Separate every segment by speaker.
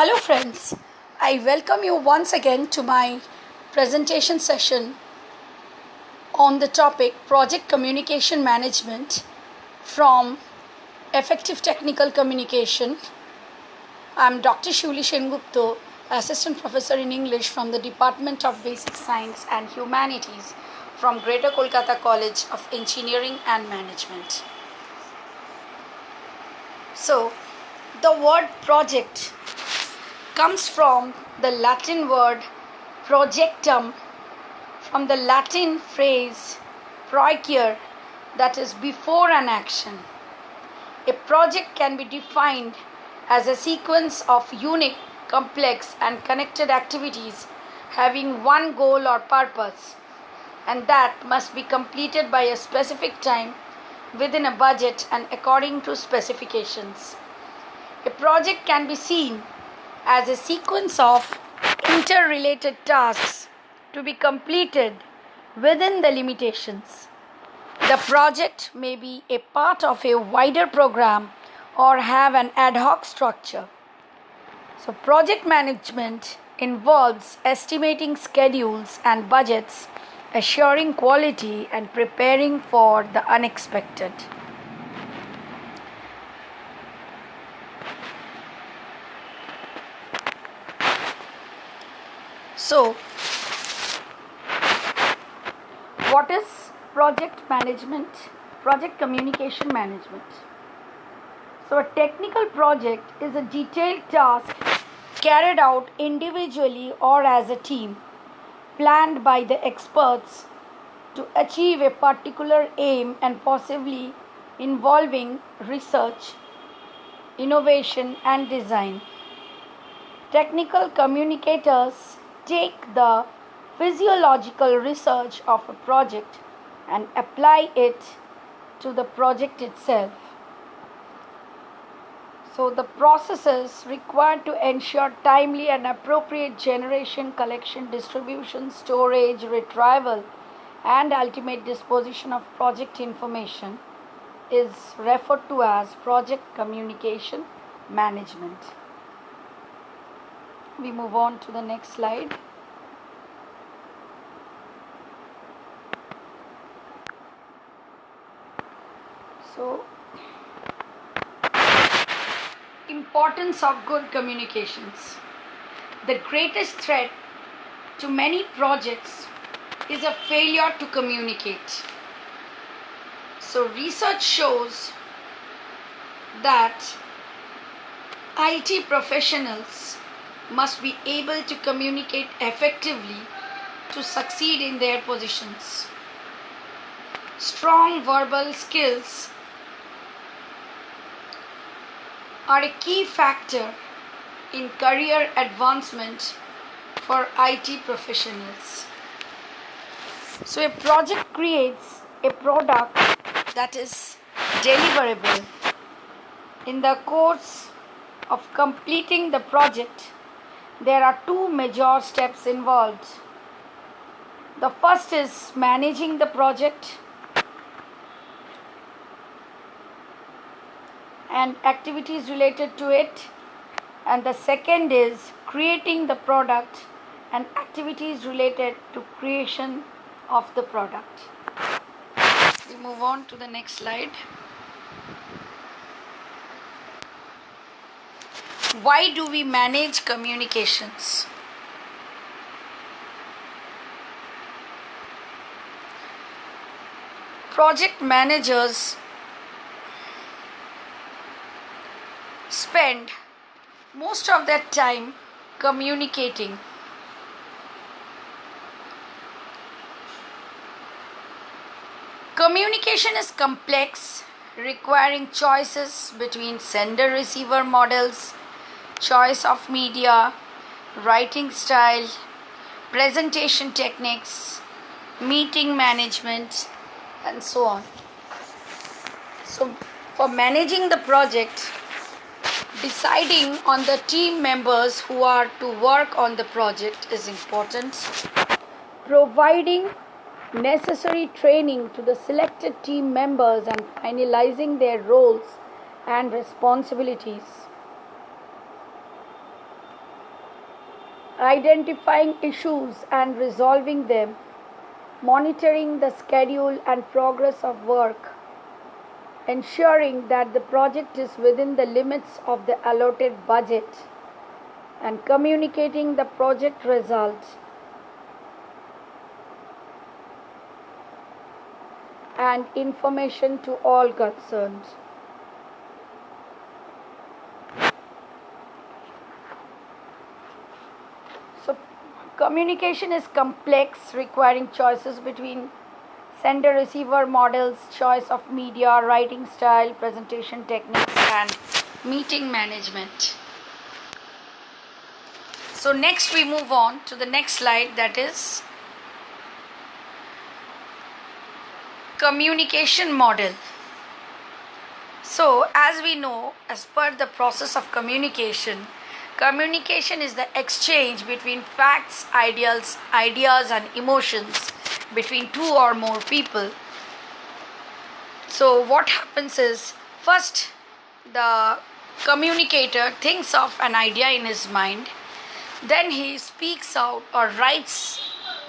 Speaker 1: Hello, friends. I welcome you once again to my presentation session on the topic Project Communication Management from Effective Technical Communication. I'm Dr. Shuli Shengupta, Assistant Professor in English from the Department of Basic Science and Humanities from Greater Kolkata College of Engineering and Management. So, the word project comes from the Latin word projectum, from the Latin phrase proicere, that is before an action. A project can be defined as a sequence of unique, complex and connected activities having one goal or purpose, and that must be completed by a specific time within a budget and according to specifications. A project can be seen as a sequence of interrelated tasks to be completed within the limitations. The project may be a part of a wider program or have an ad hoc structure. So, project management involves estimating schedules and budgets, assuring quality, and preparing for the unexpected. So, what is project management? Project communication management. So, a technical project is a detailed task carried out individually or as a team, planned by the experts to achieve a particular aim and possibly involving research, innovation, and design. Technical communicators take the physiological research of a project and apply it to the project itself. So, the processes required to ensure timely and appropriate generation, collection, distribution, storage, retrieval, and ultimate disposition of project information is referred to as project communication management. We move on to the next slide. So, importance of good communications. The greatest threat to many projects is a failure to communicate. So, research shows that IT professionals must be able to communicate effectively to succeed in their positions. Strong verbal skills are a key factor in career advancement for IT professionals. So, a project creates a product that is deliverable. In the course of completing the project, there are two major steps involved. The first is managing the project and activities related to it, and the second is creating the product and activities related to creation of the product. We move on to the next slide. Why do we manage communications? Project managers spend most of their time communicating. Communication is complex, requiring choices between sender-receiver models, choice of media, writing style, presentation techniques, meeting management, and so on. So, for managing the project, deciding on the team members who are to work on the project is important. Providing necessary training to the selected team members and finalizing their roles and responsibilities. identifying issues and resolving them, monitoring the schedule and progress of work, ensuring that the project is within the limits of the allotted budget, and communicating the project results and information to all concerned. So, communication is complex, requiring choices between sender receiver models, choice of media, writing style, presentation techniques, and meeting management. So, next we move on to the next slide, that is communication model. So, as we know, as per the process of communication, communication is the exchange between facts, ideas, and emotions between two or more people. So, what happens is, first, the communicator thinks of an idea in his mind, then he speaks out or writes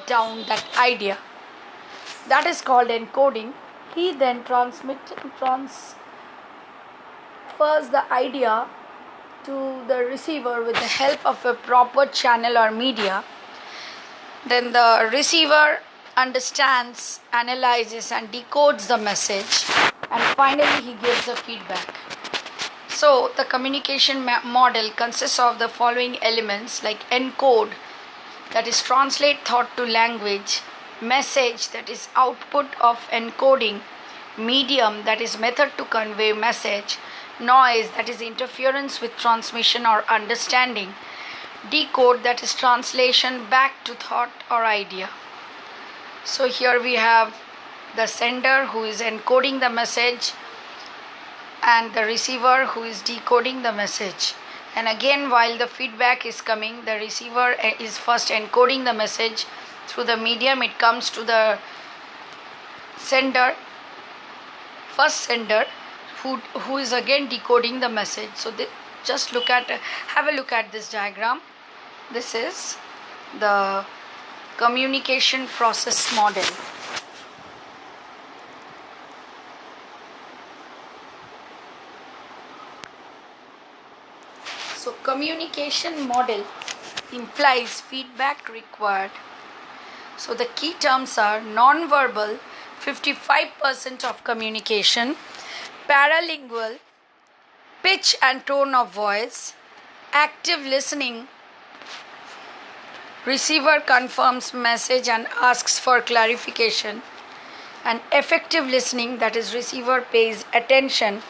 Speaker 1: down that idea. That is called encoding. He then transfers the idea to the receiver with the help of a proper channel or media. Then the receiver understands, analyzes, and decodes the message, and finally he gives a feedback. So the communication model consists of the following elements, like encode, that is translate thought to language, message, that is output of encoding, medium, that is method to convey message, noise, that is interference with transmission or understanding, decode, that is translation back to thought or idea. So here we have the sender who is encoding the message and the receiver who is decoding the message. And again, while the feedback is coming, the receiver is first encoding the message through the medium. It comes to the sender, first sender, who is again decoding the message. So just have a look at this diagram. This is the communication process model. So communication model implies feedback required. So the key terms are non-verbal, 55% of communication, paralingual, pitch and tone of voice, active listening, receiver confirms message and asks for clarification, and effective listening, that is receiver pays attention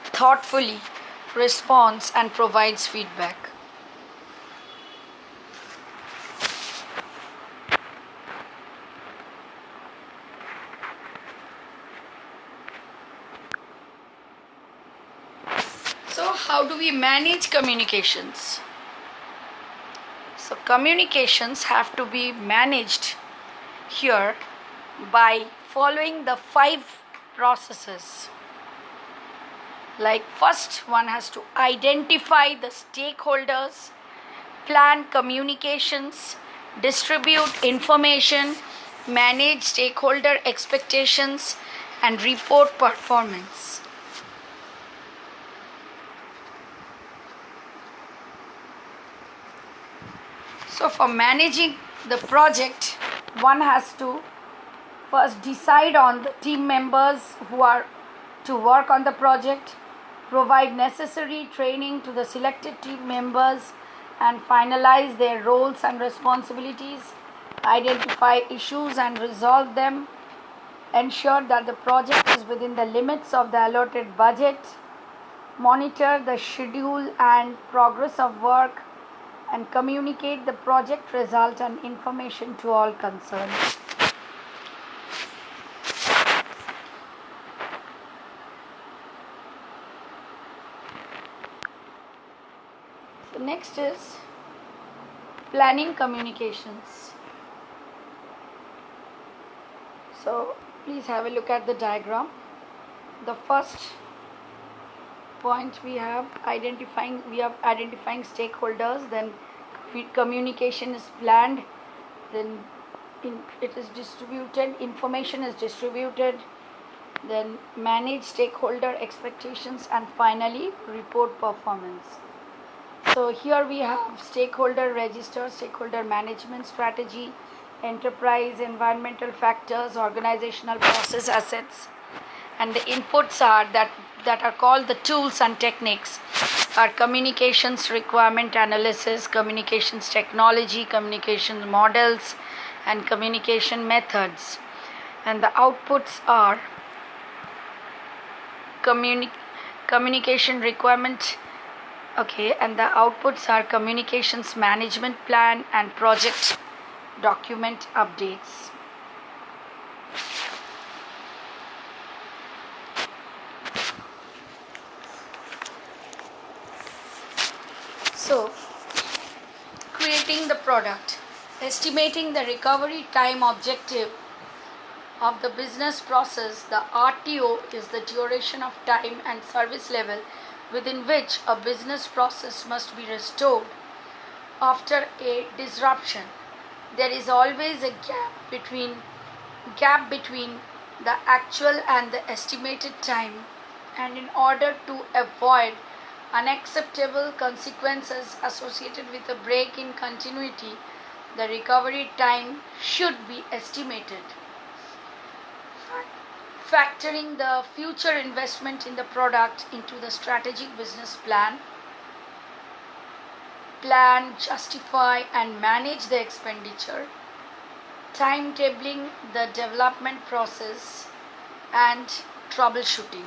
Speaker 1: thoughtfully, responds and provides feedback. So how do we manage communications? So communications have to be managed here by following the 5 processes. Like, first one has to identify the stakeholders, plan communications, distribute information, manage stakeholder expectations, and report performance. So for managing the project, one has to first decide on the team members who are to work on the project, provide necessary training to the selected team members, and finalize their roles and responsibilities, identify issues and resolve them, ensure that the project is within the limits of the allotted budget, monitor the schedule and progress of work, and communicate the project result and information to all concerned. So next is planning communications. So please have a look at the diagram. The first point we have identifying stakeholders, then communication is planned, then it is distributed, information is distributed, then manage stakeholder expectations, and finally report performance. So here we have stakeholder register, stakeholder management strategy, enterprise environmental factors, organizational process assets, and the inputs are that are called the tools and techniques are communications requirement analysis, communications technology, communication models, and communication methods. And the outputs are communication requirement, and the outputs are communications management plan and project document updates. So, creating the product, estimating the recovery time objective of the business process. The RTO is the duration of time and service level within which a business process must be restored after a disruption. There is always a gap between the actual and the estimated time, and in order to avoid unacceptable consequences associated with a break in continuity, the recovery time should be estimated. Factoring the future investment in the product into the strategic business plan, justify and manage the expenditure, timetabling the development process, and troubleshooting.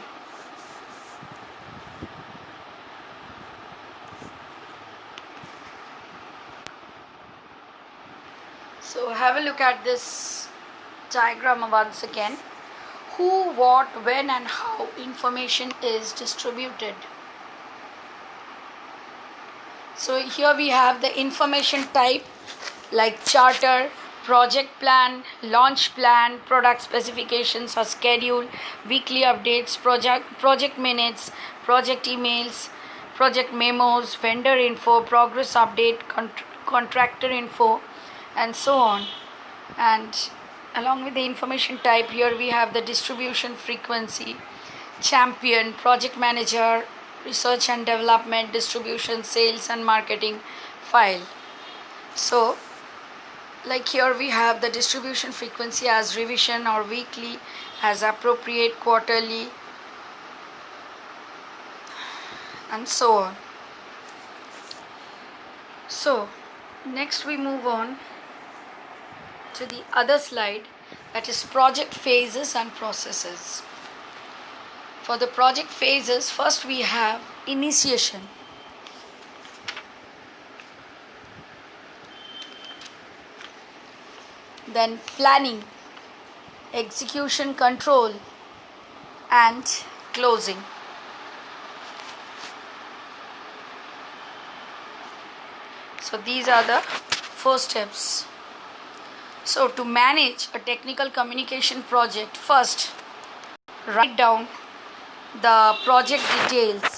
Speaker 1: So have a look at this diagram once again. Who, what, when, and how information is distributed. So here we have the information type like charter, project plan, launch plan, product specifications or schedule, weekly updates, project minutes, project emails, project memos, vendor info, progress update, contractor info, and so on. And along with the information type, here we have the distribution frequency, champion, project manager, research and development, distribution, sales and marketing, file. So like here we have the distribution frequency as revision or weekly, as appropriate, quarterly, and so on. So next we move on to the other slide, that is project phases and processes. For the project phases, first we have initiation, then planning, execution control, and closing. So these are the 4 steps. So to manage a technical communication project, first write down the project details